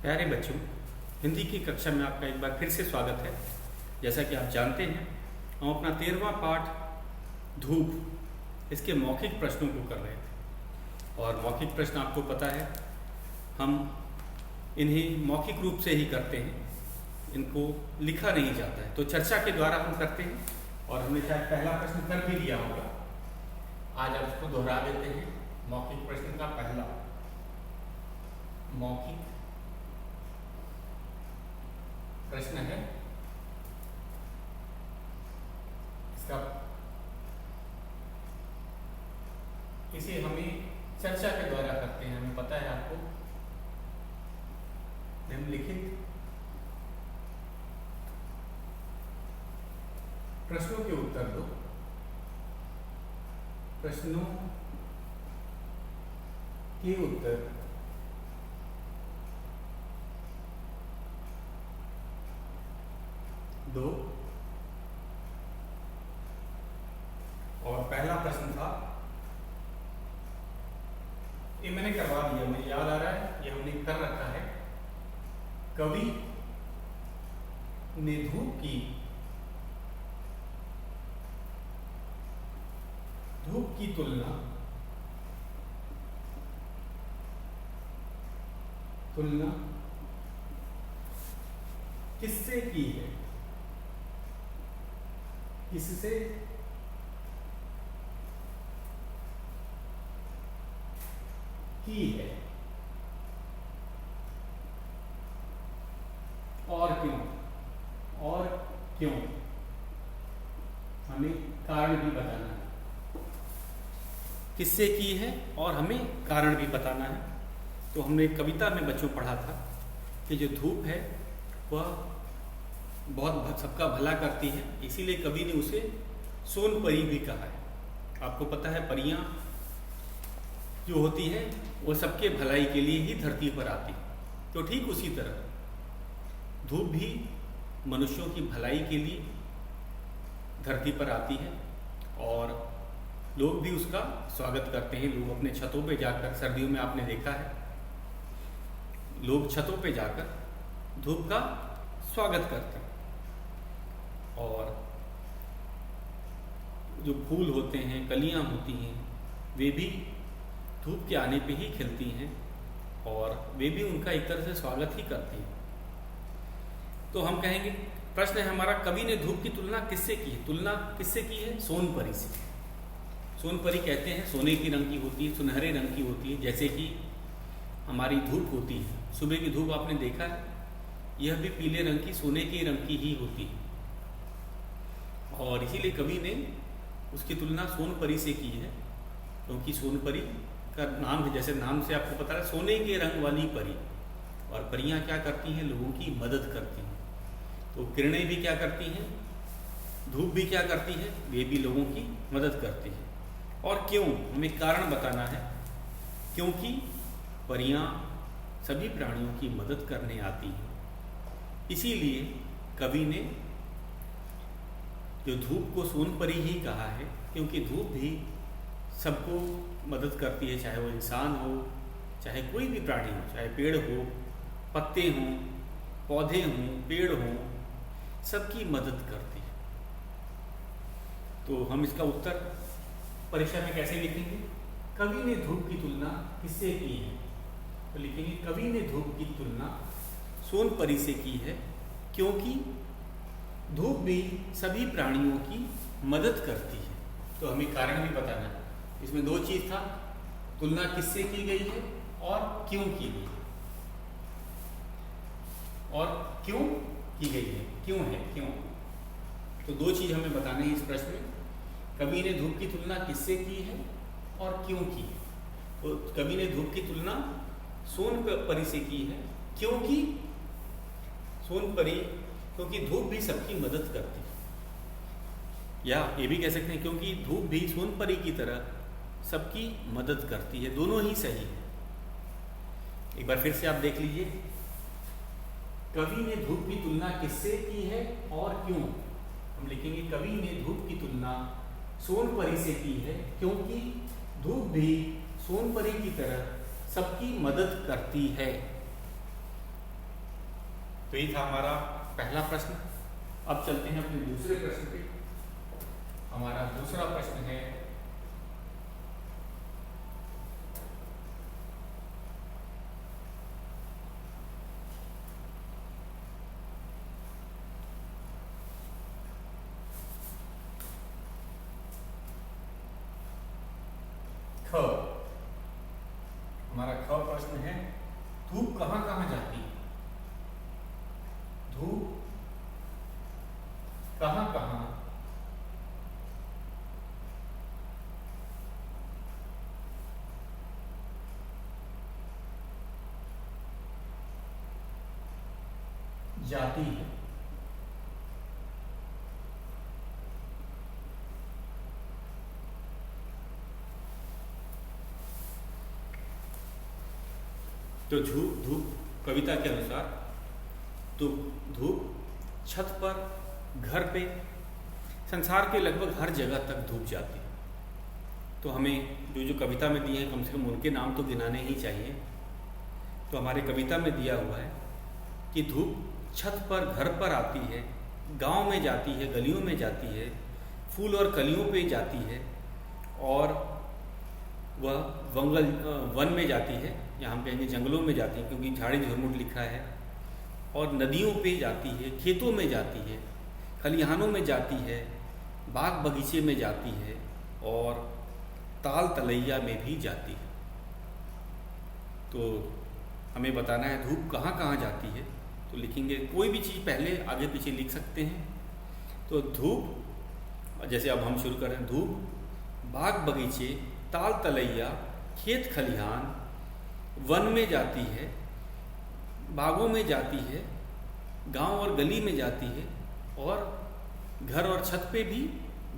प्यारे बच्चों, हिंदी की कक्षा में आपका एक बार फिर से स्वागत है। जैसा कि आप जानते हैं, हम अपना 13वां पाठ धूप इसके मौखिक प्रश्नों को कर रहे थे। और मौखिक प्रश्न आपको पता है, हम इन्हें मौखिक रूप से ही करते हैं, इनको लिखा नहीं जाता है, तो चर्चा के द्वारा हम करते हैं। और हमने शायद पहला प्रश्न कर भी दिया होगा, आज आप उसको दोहरा देते हैं। मौखिक प्रश्न का पहला मौखिक प्रश्न है, इसका इसे हमें चर्चा के द्वारा करते हैं। हमें पता है आपको, निम्नलिखित प्रश्नों के उत्तर दो। प्रश्नों के उत्तर दो। और पहला प्रश्न था, ये मैंने करवा दिया, मुझे याद आ रहा है, ये हमने कर रखा है। कवि ने धूप की तुलना किससे की है? किससे की है और क्यों? हमें कारण भी बताना है। किससे की है और हमें कारण भी बताना है। तो हमने कविता में बच्चों पढ़ा था कि जो धूप है वह बहुत सबका भला करती है, इसीलिए कवि ने उसे सोन परी भी कहा है। आपको पता है, परियां जो होती है वो सबके भलाई के लिए ही धरती पर आती है। तो ठीक उसी तरह धूप भी मनुष्यों की भलाई के लिए धरती पर आती है और लोग भी उसका स्वागत करते हैं। लोग अपने छतों पे जाकर, सर्दियों में आपने देखा है, लोग छतों पे जाकर धूप का स्वागत करते हैं। और जो फूल होते हैं, कलियां होती हैं, वे भी धूप के आने पे ही खिलती हैं और वे भी उनका एक तरह से स्वागत ही करती हैं। तो हम कहेंगे, प्रश्न है हमारा, कवि ने धूप की तुलना किससे की है? तुलना किससे की है? सोन परी से। सोन परी कहते हैं, सोने की रंग की होती है, सुनहरे रंग की होती है, जैसे कि हमारी धूप होती है। सुबह की धूप आपने देखा है, यह भी पीले रंग की, सोने के रंग की ही होती है। और इसीलिए कवि ने उसकी तुलना सोन परी से की है, क्योंकि सोन परी का नाम है, जैसे नाम से आपको पता है, सोने के रंग वाली परी। और परियां क्या करती हैं? लोगों की मदद करती हैं। तो किरणें भी क्या करती हैं? धूप भी क्या करती है? वे भी लोगों की मदद करती है। और क्यों? हमें कारण बताना है। क्योंकि परियां सभी प्राणियों की मदद करने आती हैं, इसीलिए कवि ने जो धूप को सोन परी ही कहा है, क्योंकि धूप भी सबको मदद करती है, चाहे वो इंसान हो, चाहे कोई भी प्राणी हो, चाहे पेड़ हो, पत्ते हों, पौधे हों, पेड़ हों, सबकी मदद करती है। तो हम इसका उत्तर परीक्षा में कैसे लिखेंगे? कवि ने धूप की तुलना किससे की है? तो लिखेंगे, कवि ने धूप की तुलना सोन परी से की है, क्योंकि धूप भी सभी प्राणियों की मदद करती है। तो हमें कारण भी बताना है। इसमें दो चीज था, तुलना किससे की गई है और क्यों की गई है। और क्यों की गई है, क्यों। तो दो चीज हमें बताने हैं इस प्रश्न में। कवि ने धूप की तुलना किससे की है और क्यों की है। तो कवि ने धूप की तुलना सोन परी से की है, क्योंकि सोन परी, क्योंकि धूप भी सबकी मदद करती है। या ये भी कह सकते हैं, क्योंकि धूप भी सोन परी की तरह सबकी मदद करती है। दोनों ही सही है। एक बार फिर से आप देख लीजिए, कवि ने धूप की तुलना किससे की है और क्यों। हम लिखेंगे, कवि ने धूप की तुलना सोन परी से की है, क्योंकि धूप भी सोन परी की तरह सबकी मदद करती है। तो ये था हमारा पहला प्रश्न। अब चलते हैं अपने दूसरे प्रश्न पे। हमारा दूसरा प्रश्न है ख। हमारा ख प्रश्न है धूप कहाँ कहाँ जाती है? धूप कहाँ कहाँ जाती है? तो धूप कविता के अनुसार तो धूप छत पर, घर पे, संसार के लगभग हर जगह तक धूप जाती है। तो हमें जो जो कविता में दिए हैं कम से कम उनके नाम तो गिनाने ही चाहिए। तो हमारे कविता में दिया हुआ है कि धूप छत पर, घर पर आती है, गांव में जाती है, गलियों में जाती है, फूल और कलियों पे जाती है, और वह वन में जाती है, यहाँ हम कहेंगे जंगलों में जाती है क्योंकि झाड़ी झुरमुट लिखा है, और नदियों पे जाती है, खेतों में जाती है, खलिहानों में जाती है, बाग बगीचे में जाती है, और ताल तलैया में भी जाती है। तो हमें बताना है धूप कहाँ कहाँ जाती है। तो लिखेंगे, कोई भी चीज़ पहले आगे पीछे लिख सकते हैं। तो धूप, जैसे अब हम शुरू करें, धूप बाग बगीचे, ताल तलैया, खेत खलिहान, वन में जाती है, बागों में जाती है, गांव और गली में जाती है, और घर और छत पे भी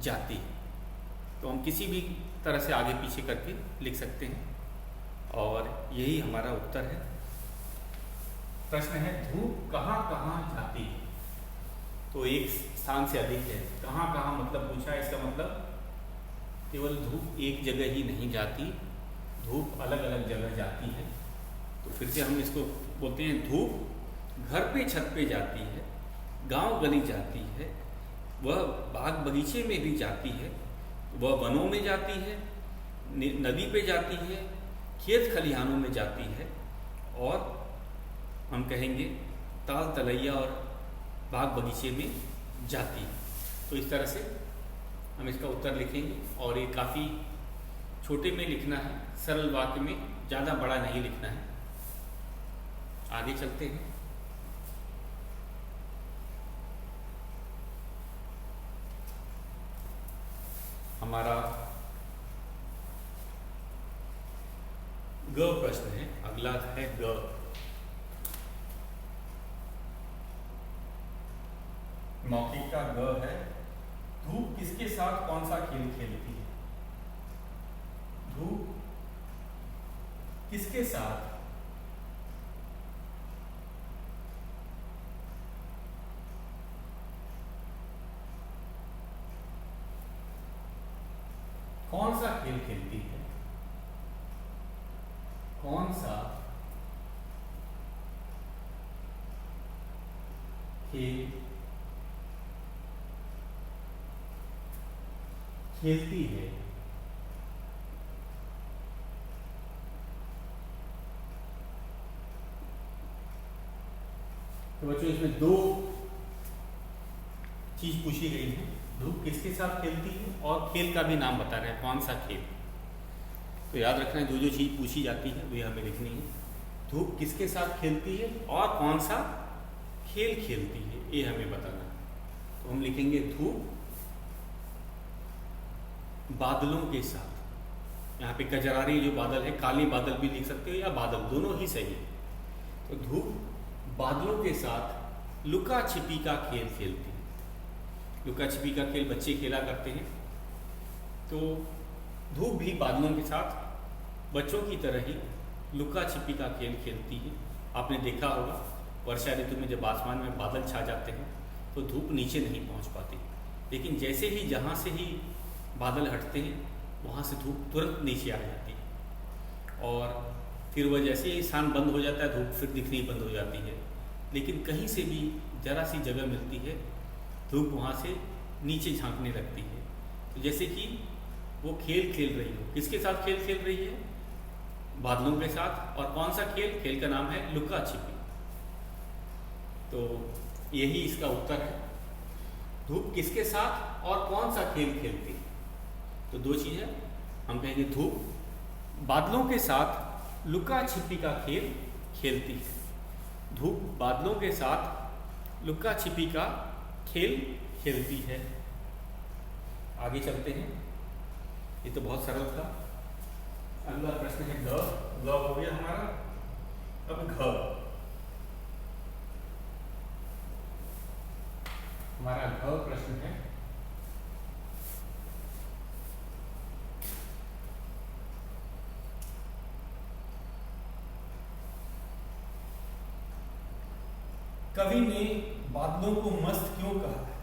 जाती है। तो हम किसी भी तरह से आगे पीछे करके लिख सकते हैं, और यही हमारा उत्तर है। प्रश्न है धूप कहाँ कहाँ जाती है? तो एक स्थान से अधिक है, कहाँ कहाँ मतलब पूछा है, इसका मतलब केवल धूप एक जगह ही नहीं जाती, धूप अलग अलग जगह जाती है। तो फिर से हम इसको बोलते हैं, धूप घर पे छत पे जाती है, गांव गली जाती है, वह बाग बगीचे में भी जाती है, वह वनों में जाती है, नदी पे जाती है, खेत खलिहानों में जाती है, और हम कहेंगे ताल तलैया और बाग बगीचे में जाती है। तो इस तरह से हम इसका उत्तर लिखेंगे, और ये काफ़ी छोटे में लिखना है, सरल वाक्य में, ज़्यादा बड़ा नहीं लिखना है। आगे चलते हैं। हमारा ग प्रश्न है, अगला है ग। मौखिक का ग है, धूप किसके साथ कौन सा खेल खेलती है? धूप किसके साथ कौन सा खेल खेलती है? कौन सा खेल खेलती है? तो बच्चों इसमें दो चीज पूछी गई है, धूप किसके साथ खेलती है और खेल का भी नाम बता रहे हैं, कौन सा खेल। तो याद रखना है, जो जो चीज़ पूछी जाती है वही हमें लिखनी है। धूप किसके साथ खेलती है और कौन सा खेल खेलती है, ये हमें बताना है। तो हम लिखेंगे धूप बादलों के साथ। यहाँ पे कजरारी जो बादल है, काले बादल भी लिख सकते हो या बादल, दोनों ही सही है। तो धूप बादलों के साथ लुका छिपी का खेल खेलती है। लुका छिपी का खेल बच्चे खेला करते हैं। तो धूप भी बादलों के साथ बच्चों की तरह ही लुका छिपी का खेल खेलती है। आपने देखा होगा वर्षा ऋतु में जब आसमान में बादल छा जाते हैं तो धूप नीचे नहीं पहुंच पाती, लेकिन जैसे ही जहाँ से ही बादल हटते हैं वहाँ से धूप तुरंत नीचे आ जाती है, और फिर वह जैसे ही स्थान बंद हो जाता है धूप फिर दिखनी बंद हो जाती है। लेकिन कहीं से भी जरा सी जगह मिलती है, धूप वहाँ से नीचे झांकने लगती है। तो जैसे कि वो खेल खेल रही हो। किसके साथ खेल खेल रही है? बादलों के साथ। और कौन सा खेल? खेल का नाम है लुका छिपी। तो यही इसका उत्तर है। धूप किसके साथ और कौन सा खेल खेलती है? तो दो चीज़ें हम कहेंगे, धूप बादलों के साथ लुका छिपी का खेल खेलती है। धूप बादलों के साथ लुका छिपी का खेल खेलती है। आगे चलते हैं। ये तो बहुत सरल था। अगला प्रश्न है ग। ग हो गया हमारा। अब घ। हमारा घ प्रश्न है, कवि ने बादलों को मस्त क्यों कहा है?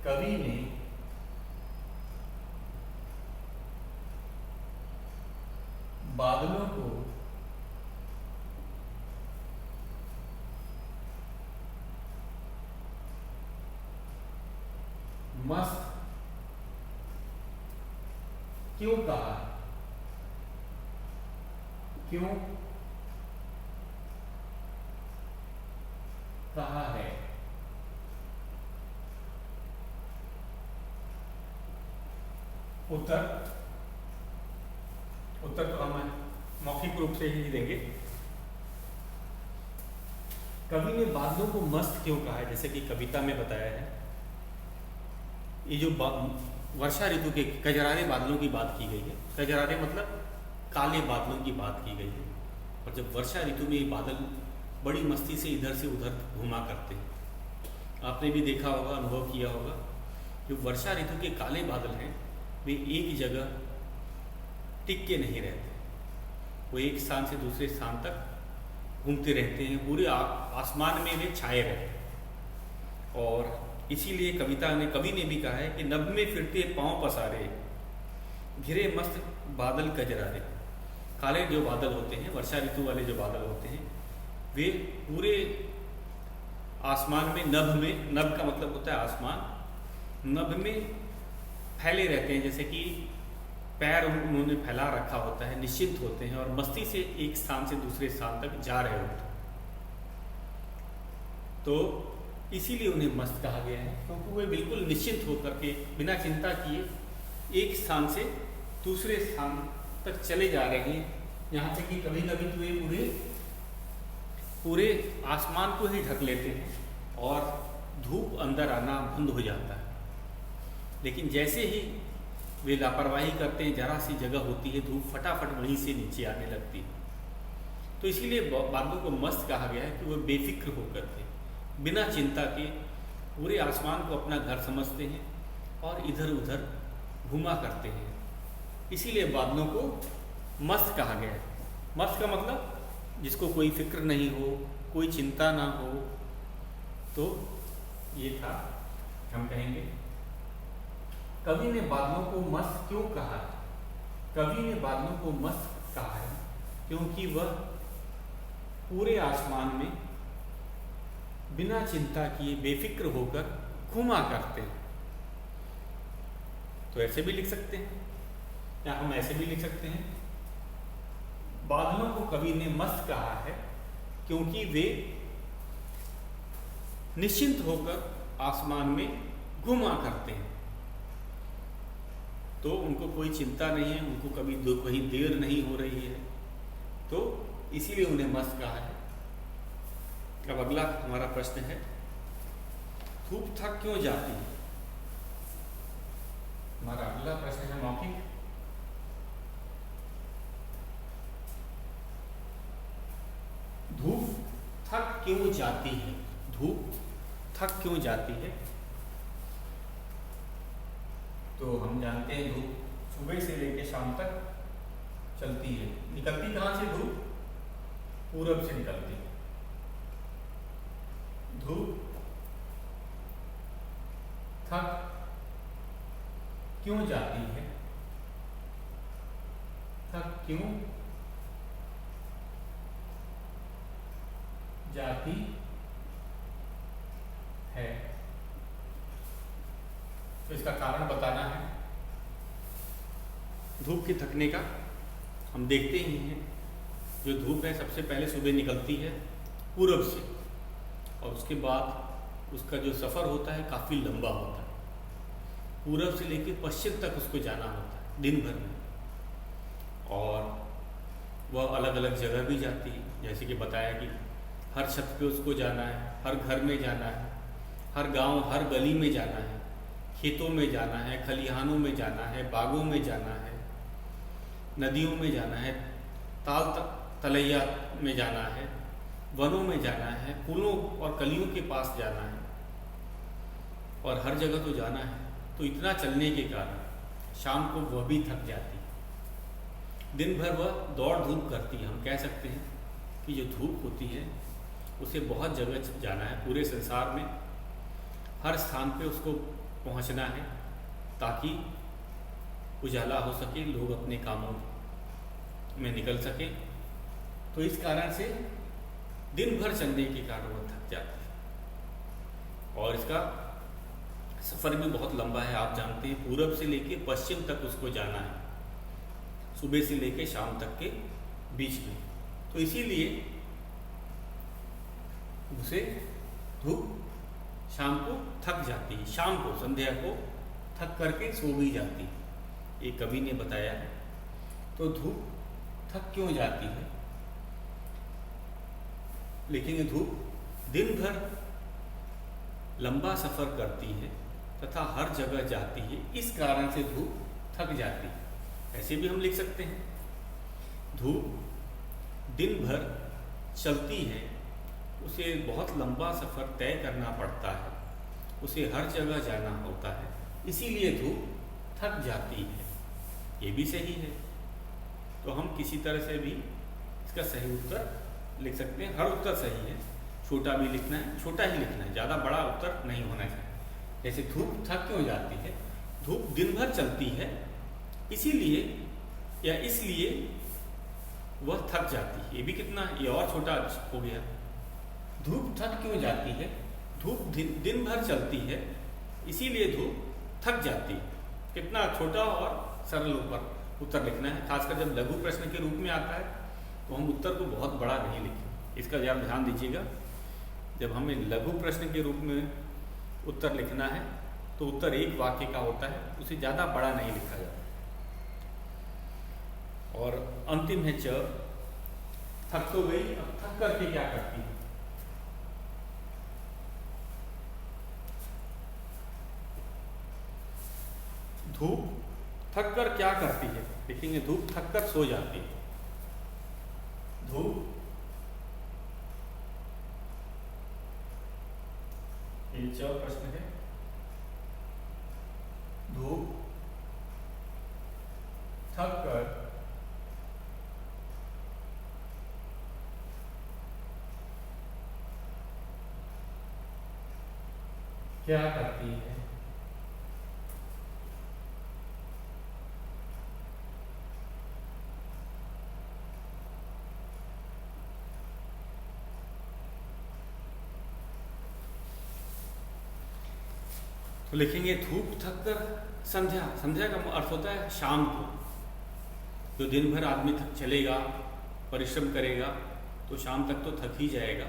कवि ने बादलों को मस्त क्यों कहा है? क्यों कहा है? उत्तर तो हम मौखिक रूप से ही देंगे। कवि ने बादलों को मस्त क्यों कहा है? जैसे कि कविता में बताया है, ये जो वर्षा ऋतु के कजरारे बादलों की बात की गई है। कजरारे मतलब काले बादलों की बात की गई है। और जब वर्षा ऋतु में ये बादल बड़ी मस्ती से इधर से उधर घुमा करते हैं। आपने भी देखा होगा, अनुभव किया होगा, जो वर्षा ऋतु के काले बादल हैं वे एक जगह टिक के नहीं रहते। वो एक स्थान से दूसरे स्थान तक घूमते रहते हैं, पूरे आसमान में वे छाए रहते हैं। और इसीलिए कवि ने भी कहा है कि नभ में फिरते पांव पसारे, घिरे मस्त बादल कजरारे। काले जो बादल होते हैं, वर्षा ऋतु वाले जो बादल होते हैं, वे पूरे आसमान में नभ का मतलब होता है आसमान, नभ में फैले रहते हैं। जैसे कि पैर उन्होंने फैला रखा होता है, निश्चिंत होते हैं और मस्ती से एक स्थान से दूसरे स्थान तक जा रहे होते हैं। तो इसीलिए उन्हें मस्त कहा गया है, क्योंकि वे बिल्कुल निश्चिंत होकर के बिना चिंता किए एक स्थान से दूसरे स्थान तक चले जा रहे हैं। यहाँ से कि कभी कभी तो वे पूरे आसमान को ही ढक लेते हैं और धूप अंदर आना बंद हो जाता है। लेकिन जैसे ही वे लापरवाही करते हैं, जरा सी जगह होती है, धूप फटाफट वहीं से नीचे आने लगती है। तो इसीलिए बादलों को मस्त कहा गया है कि वह बेफिक्र होकर के बिना चिंता के पूरे आसमान को अपना घर समझते हैं और इधर उधर घुमा करते हैं। इसीलिए बादलों को मस्त कहा गया है। मस्त का मतलब जिसको कोई फिक्र नहीं हो, कोई चिंता ना हो। तो ये था, हम कहेंगे कवि ने बादलों को मस्त क्यों कहा है? कवि ने बादलों को मस्त कहा है क्योंकि वह पूरे आसमान में बिना चिंता किए बेफिक्र होकर घुमा करते हैं। तो ऐसे भी लिख सकते हैं, या हम ऐसे भी लिख सकते हैं, बादलों को कवि ने मस्त कहा है क्योंकि वे निश्चिंत होकर आसमान में घुमा करते हैं। तो उनको कोई चिंता नहीं है, उनको कभी कहीं देर नहीं हो रही है, तो इसीलिए उन्हें मस्त कहा है। अब अगला हमारा प्रश्न है, धूप थक क्यों जाती है? हमारा अगला प्रश्न है मौखिक। धूप थक क्यों जाती है? धूप थक क्यों जाती है? तो हम जानते हैं धूप सुबह से लेकर शाम तक चलती है। निकलती कहाँ से धूप? पूरब से निकलती है। धूप थक क्यों जाती है? थक क्यों जाती है। तो इसका कारण बताना है धूप के थकने का। हम देखते ही हैं जो धूप है सबसे पहले सुबह निकलती है पूरब से, और उसके बाद उसका जो सफ़र होता है काफ़ी लंबा होता है। पूरब से लेकर पश्चिम तक उसको जाना होता है दिन भर में, और वह अलग अलग जगह भी जाती है। जैसे कि बताया कि हर छत पे उसको जाना है, हर घर में जाना है, हर गांव हर गली में जाना है, खेतों में जाना है, खलिहानों में जाना है, बागों में जाना है, नदियों में जाना है, तलैया में जाना है, वनों में जाना है, फूलों और कलियों के पास जाना है, और हर जगह तो जाना है। तो इतना चलने के कारण शाम को वह भी थक जाती है। दिन भर वह दौड़ धूप करती है। हम कह सकते हैं कि जो धूप होती है उसे बहुत जगह जाना है, पूरे संसार में हर स्थान पे उसको पहुंचना है ताकि उजाला हो सके, लोग अपने कामों में निकल सके। तो इस कारण से दिन भर चलने के कारण वो थक जाती है, और इसका सफ़र भी बहुत लंबा है। आप जानते हैं पूरब से लेके पश्चिम तक उसको जाना है, सुबह से लेके शाम तक के बीच में। तो इसीलिए उसे धूप शाम को थक जाती है, शाम को संध्या को थक करके सो भी जाती है, ये कवि ने बताया है। तो धूप थक क्यों जाती है? लिखेंगे धूप दिन भर लंबा सफ़र करती है तथा हर जगह जाती है, इस कारण से धूप थक जाती है। ऐसे भी हम लिख सकते हैं धूप दिन भर चलती है, उसे बहुत लंबा सफ़र तय करना पड़ता है, उसे हर जगह जाना होता है, इसीलिए धूप थक जाती है। ये भी सही है। तो हम किसी तरह से भी इसका सही उत्तर लिख सकते हैं। हर उत्तर सही है, छोटा भी लिखना है, छोटा ही लिखना है, ज़्यादा बड़ा उत्तर नहीं होना चाहिए। जैसे धूप थक क्यों जाती है? धूप दिन भर चलती है इसीलिए या इसलिए वह थक जाती है। ये भी कितना, ये और छोटा हो गया। धूप थक क्यों जाती है? धूप दिन भर चलती है इसीलिए धूप थक जाती है। कितना छोटा और सरल उत्तर लिखना है। खासकर जब लघु प्रश्न के रूप में आता है तो हम उत्तर को बहुत बड़ा नहीं लिखें, इसका ज़रा ध्यान दीजिएगा। जब हमें लघु प्रश्न के रूप में उत्तर लिखना है तो उत्तर एक वाक्य का होता है, उसे ज़्यादा बड़ा नहीं लिखा जाता। और अंतिम है च, थक तो गई, अब थक करके क्या करती है? धूप थक कर क्या करती है? लिखेंगे धूप थक कर सो जाती है। धूप ये च प्रश्न है। धूप थक कर क्या करती है? तो लिखेंगे धूप थक कर संध्या, संध्या का अर्थ होता है शाम को। जो दिन भर आदमी थक चलेगा, परिश्रम करेगा तो शाम तक तो थक ही जाएगा।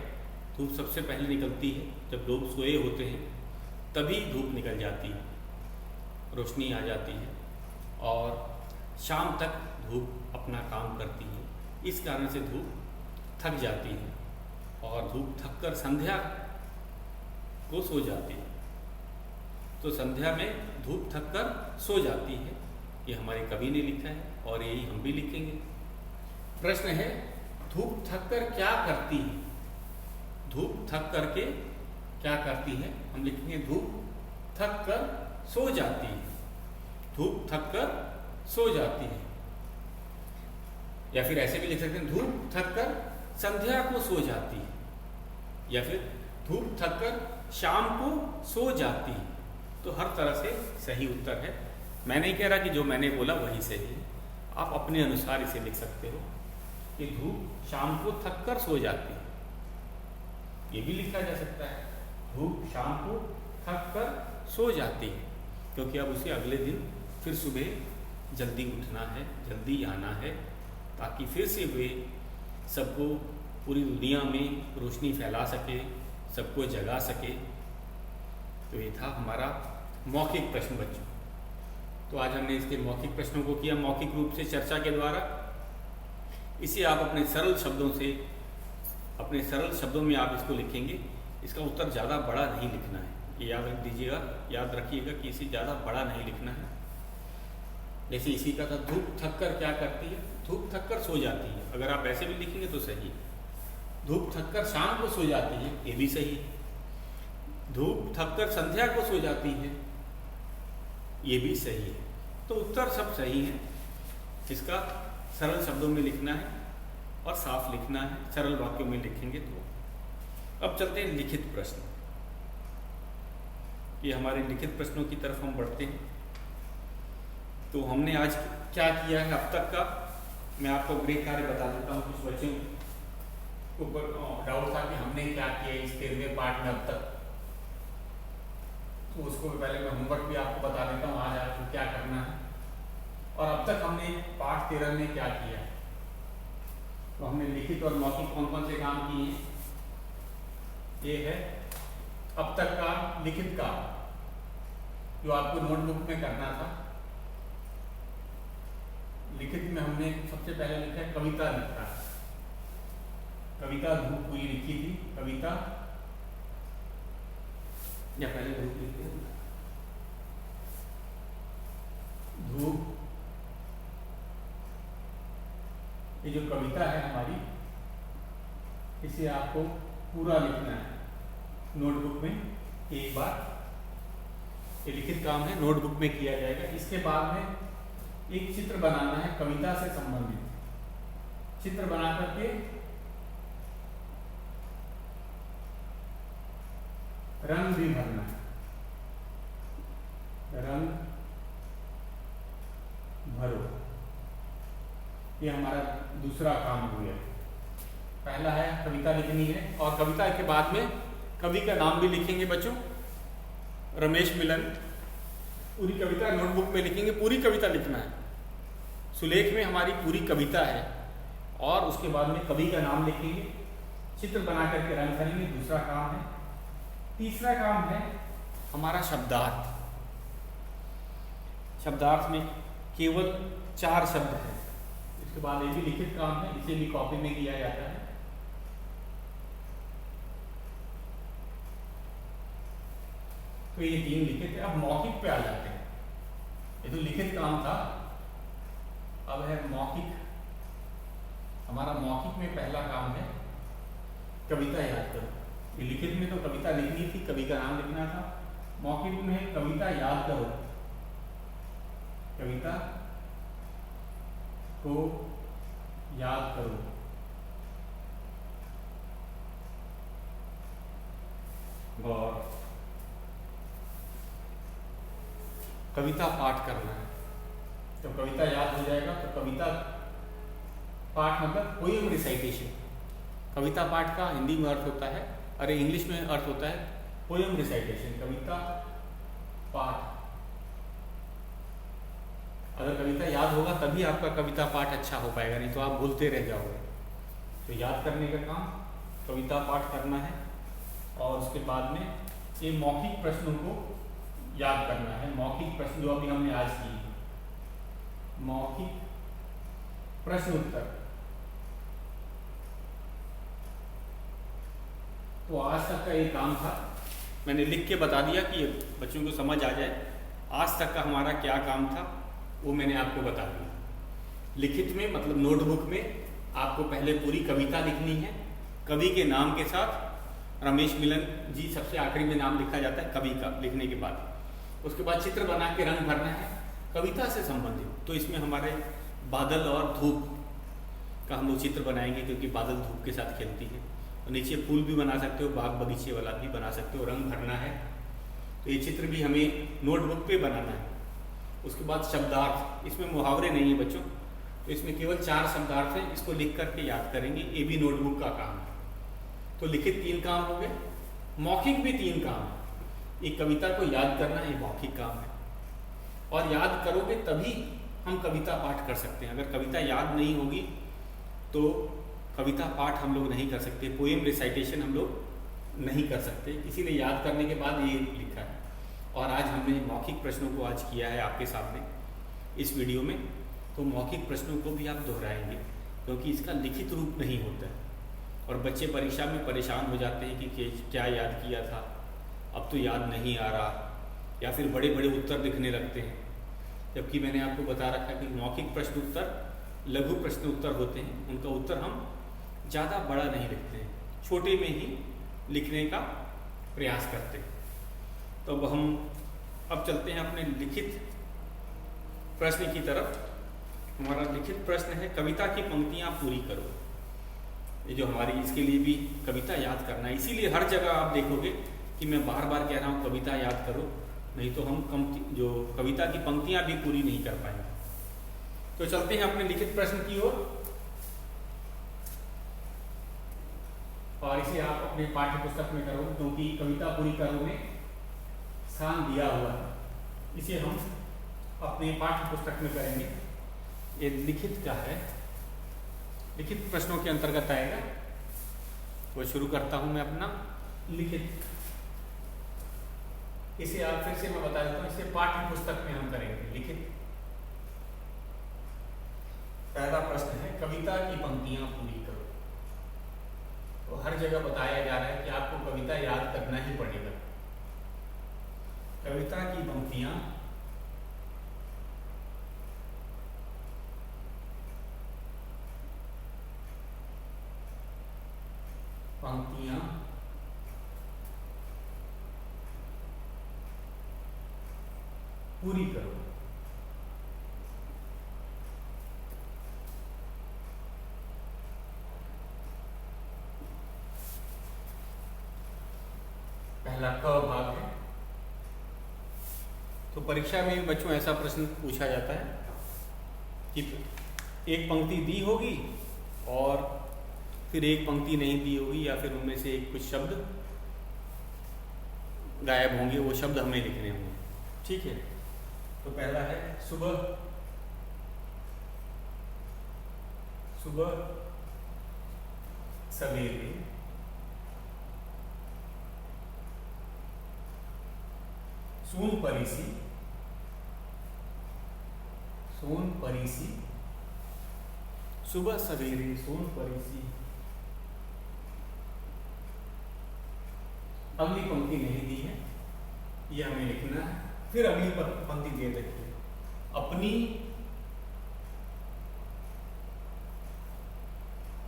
धूप सबसे पहले निकलती है जब लोग सोए होते हैं, तभी धूप निकल जाती है, रोशनी आ जाती है, और शाम तक धूप अपना काम करती है। इस कारण से धूप थक जाती है, और धूप थक कर संध्या को सो जाती है। तो संध्या में धूप थक कर सो जाती है, ये हमारे कवि ने लिखा है और यही हम भी लिखेंगे। प्रश्न है धूप थक कर क्या करती है? धूप थक करके क्या करती है? हम लिखेंगे धूप थक कर सो जाती है। धूप थक कर सो जाती है, या फिर ऐसे भी लिख सकते हैं धूप थक कर संध्या को सो जाती है, या फिर धूप थक कर शाम को सो जाती है। तो हर तरह से सही उत्तर है। मैं नहीं कह रहा कि जो मैंने बोला वही सही है, आप अपने अनुसार इसे लिख सकते हो कि धूप शाम को थक कर सो जाती है। ये भी लिखा जा सकता है। धूप शाम को थक कर सो जाती है, क्योंकि अब उसे अगले दिन फिर सुबह जल्दी उठना है, जल्दी आना है, ताकि फिर से वे सबको पूरी दुनिया में रोशनी फैला सके, सबको जगा सके। तो ये था हमारा मौखिक प्रश्न बच्चों। तो आज हमने इसके मौखिक प्रश्नों को किया मौखिक रूप से चर्चा के द्वारा। इसे आप अपने सरल शब्दों में आप इसको लिखेंगे। इसका उत्तर ज़्यादा बड़ा नहीं लिखना है, ये याद रख दीजिएगा, याद रखिएगा कि इसे ज़्यादा बड़ा नहीं लिखना है। जैसे इसी का था, धूप थक कर क्या करती है? धूप थक कर सो जाती है। अगर आप ऐसे भी लिखेंगे तो सही है। धूप थक कर शाम को सो जाती है, ये भी सही है। धूप थक कर संध्या को सो जाती है, ये भी सही है। तो उत्तर सब सही है। इसका सरल शब्दों में लिखना है और साफ लिखना है, सरल वाक्यों में लिखेंगे तो। अब चलते हैं लिखित प्रश्न। ये हमारे लिखित प्रश्नों की तरफ हम बढ़ते हैं। तो हमने आज क्या किया है अब तक का, मैं आपको गृह कार्य बता देता हूँ। कुछ बच्चों को डाउट था कि हमने क्या किया इस 13वें पार्ट में अब तक, तो उसको पहले मैं होमवर्क भी आपको बता देता हूँ आज आपको क्या करना है। और अब तक हमने पार्ट 13 में क्या किया, तो हमने लिखित और मौखिक कौन कौन से काम किए हैं। ये है अब तक का लिखित काम, जो आपको नोटबुक में करना था। लिखित में हमने सबसे पहले लिखा है कविता लिखा। कविता धूप पूरी लिखी थी। कविता या पहले धूप लिखते हैं। धूप, ये जो कविता है हमारी, इसे आपको पूरा लिखना है नोटबुक में एक बार। ये लिखित काम है, नोटबुक में किया जाएगा। इसके बाद में एक चित्र बनाना है कविता से संबंधित। चित्र बना करके रंग भी भरना है। रंग भरो, ये हमारा दूसरा काम हो गया। पहला है कविता लिखनी है, और कविता के बाद में कवि का नाम भी लिखेंगे बच्चों, रमेश मिलन। पूरी कविता नोटबुक में लिखेंगे, पूरी कविता लिखना है। सुलेख में हमारी पूरी कविता है, और उसके बाद में कवि का नाम लिखेंगे, चित्र बना करके रंग भरेंगे, दूसरा काम है। तीसरा काम है हमारा शब्दार्थ। शब्दार्थ में केवल 4 शब्द हैं। इसके बाद ये भी लिखित काम है, इसे भी कॉपी में किया जाता है। तो ये 3 लिखित है। अब मौखिक पे आ जाते हैं। ये तो लिखित काम था, अब है मौखिक। हमारा मौखिक में पहला काम है कविता याद करो। ये लिखित में तो कविता लिखनी थी, कवि का नाम लिखना था। मौखिक में है कविता याद करो। कविता को याद करो। और कविता पाठ करना है। तो कविता याद हो जाएगा तो कविता पाठ मतलब पोएम रिसाइटेशन। कविता पाठ का हिंदी में अर्थ होता है, अरे इंग्लिश में अर्थ होता है पोएम रिसाइटेशन, कविता पाठ। अगर कविता याद होगा तभी आपका कविता पाठ अच्छा हो पाएगा, नहीं तो आप भूलते रह जाओगे। तो याद करने का काम कविता पाठ करना है। और उसके बाद में ये मौखिक प्रश्नों को याद करना है। मौखिक प्रश्न जो अभी हमने आज किए, मौखिक प्रश्न उत्तर। तो आज तक का ये काम था, मैंने लिख के बता दिया कि बच्चों को समझ आ जाए। आज तक का हमारा क्या काम था वो मैंने आपको बता दिया। लिखित में मतलब नोटबुक में आपको पहले पूरी कविता लिखनी है, कवि के नाम के साथ। रमेश मिलन जी सबसे आखिरी में नाम लिखा जाता है कवि का लिखने के बाद। उसके बाद चित्र बना के रंग भरना है कविता से संबंधित। तो इसमें हमारे बादल और धूप का हम लोग चित्र बनाएंगे, क्योंकि बादल धूप के साथ खेलती है। और नीचे फूल भी बना सकते हो, बाग बगीचे वाला भी बना सकते हो, रंग भरना है। तो ये चित्र भी हमें नोटबुक पे बनाना है। उसके बाद शब्दार्थ, इसमें मुहावरे नहीं है बच्चों, तो इसमें केवल 4 शब्दार्थ हैं, इसको लिख करके याद करेंगे। ये भी नोटबुक का काम है। तो लिखित 3 काम हो गए, मौखिक भी 3 काम है। एक कविता को याद करना एक मौखिक काम है, और याद करोगे तभी हम कविता पाठ कर सकते हैं। अगर कविता याद नहीं होगी तो कविता पाठ हम लोग नहीं कर सकते, पोएम रिसाइटेशन हम लोग नहीं कर सकते, इसीलिए याद करने के बाद ये लिखा है। और आज हमने मौखिक प्रश्नों को आज किया है आपके सामने इस वीडियो में, तो मौखिक प्रश्नों को भी आप दोहराएंगे क्योंकि इसका लिखित रूप नहीं होता है, और बच्चे परीक्षा में परेशान हो जाते हैं कि क्या याद किया था, अब तो याद नहीं आ रहा, या फिर बड़े बड़े उत्तर लिखने लगते हैं। जबकि मैंने आपको बता रखा कि मौखिक प्रश्न उत्तर लघु प्रश्न उत्तर होते हैं, उनका उत्तर हम ज़्यादा बड़ा नहीं लिखते हैं, छोटे में ही लिखने का प्रयास करते हैं। तो अब चलते हैं अपने लिखित प्रश्न की तरफ। हमारा लिखित प्रश्न है, कविता की पंक्तियाँ पूरी करो। ये जो हमारी, इसके लिए भी कविता याद करना है, इसीलिए हर जगह आप देखोगे कि मैं बार बार कह रहा हूँ कविता याद करो, नहीं तो हम जो कविता की पंक्तियाँ भी पूरी नहीं कर पाएंगे। तो चलते हैं अपने लिखित प्रश्न की ओर, और इसे आप अपने पाठ्य पुस्तक में करोगे क्योंकि कविता पूरी करो में स्थान दिया हुआ है, इसे हम अपने पाठ्य पुस्तक में करेंगे। ये लिखित का है, लिखित प्रश्नों के अंतर्गत आएगा। तो शुरू करता हूं मैं अपना लिखित। इसे आप फिर से मैं बता देता हूँ, इसे पाठ्य पुस्तक में हम करेंगे लिखित। पहला प्रश्न है, कविता की पंक्तियां पूरी करो। तो हर जगह बताया जा रहा है कि आपको कविता याद करना ही पड़ेगा। कविता की पंक्तियां पूरी करो। पहला क भाग है। तो परीक्षा में बच्चों ऐसा प्रश्न पूछा जाता है कि एक पंक्ति दी होगी और फिर एक पंक्ति नहीं दी होगी, या फिर उनमें से कुछ शब्द गायब होंगे, वो शब्द हमें लिखने होंगे। ठीक है, तो पहला है सुबह सवेरे सून परिसी सुबह सवेरे सून परिसी। अगली पंक्ति नहीं दी है, ये हमें लिखना है। फिर अगली पंक्ति दे रखी है, अपनी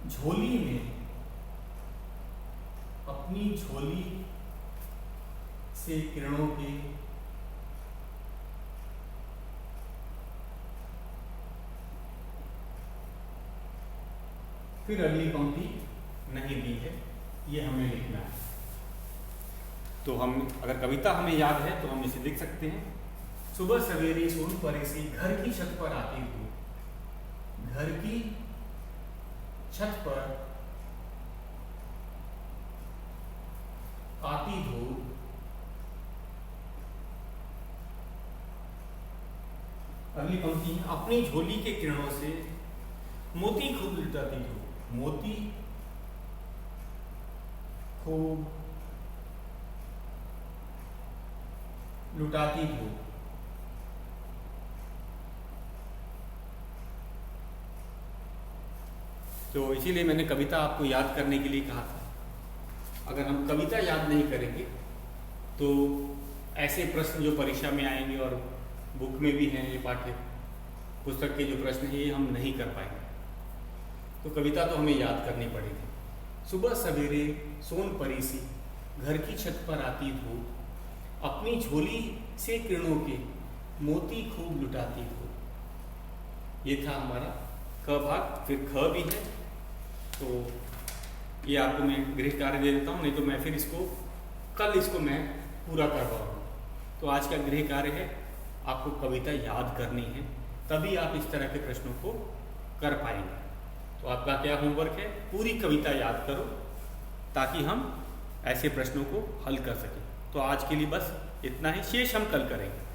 झोली से किरणों के फिर अगली पंक्ति नहीं दी है, ये हमें लिखना है। तो हम, अगर कविता हमें याद है तो हम इसे लिख सकते हैं। सुबह सवेरे सून परिसी, घर की छत पर आती धूप, घर की छत पर आती धूप, अगली पंक्ति, अपनी झोली के किरणों से मोती खूब लुटाती धूप, मोती खूब लुटाती धूप। तो इसीलिए मैंने कविता आपको याद करने के लिए कहा था। अगर हम कविता याद नहीं करेंगे तो ऐसे प्रश्न जो परीक्षा में आएंगे और बुक में भी हैं, ये पाठ्य पुस्तक के जो प्रश्न हैं, ये हम नहीं कर पाएंगे। तो कविता तो हमें याद करनी पड़ेगी। सुबह सवेरे सोन परिसी, घर की छत पर आती धूप, अपनी झोली से किरणों के मोती खूब लुटाती धूप। ये था हमारा क भाग। फिर ख भी है, तो ये आपको मैं गृह कार्य दे देता हूँ, नहीं तो मैं फिर कल इसको मैं पूरा करवाऊँगा। तो आज का गृह कार्य है, आपको कविता याद करनी है, तभी आप इस तरह के प्रश्नों को कर पाएंगे। तो आपका क्या होमवर्क है, पूरी कविता याद करो ताकि हम ऐसे प्रश्नों को हल कर सकें। तो आज के लिए बस इतना ही, शेष हम कल करेंगे।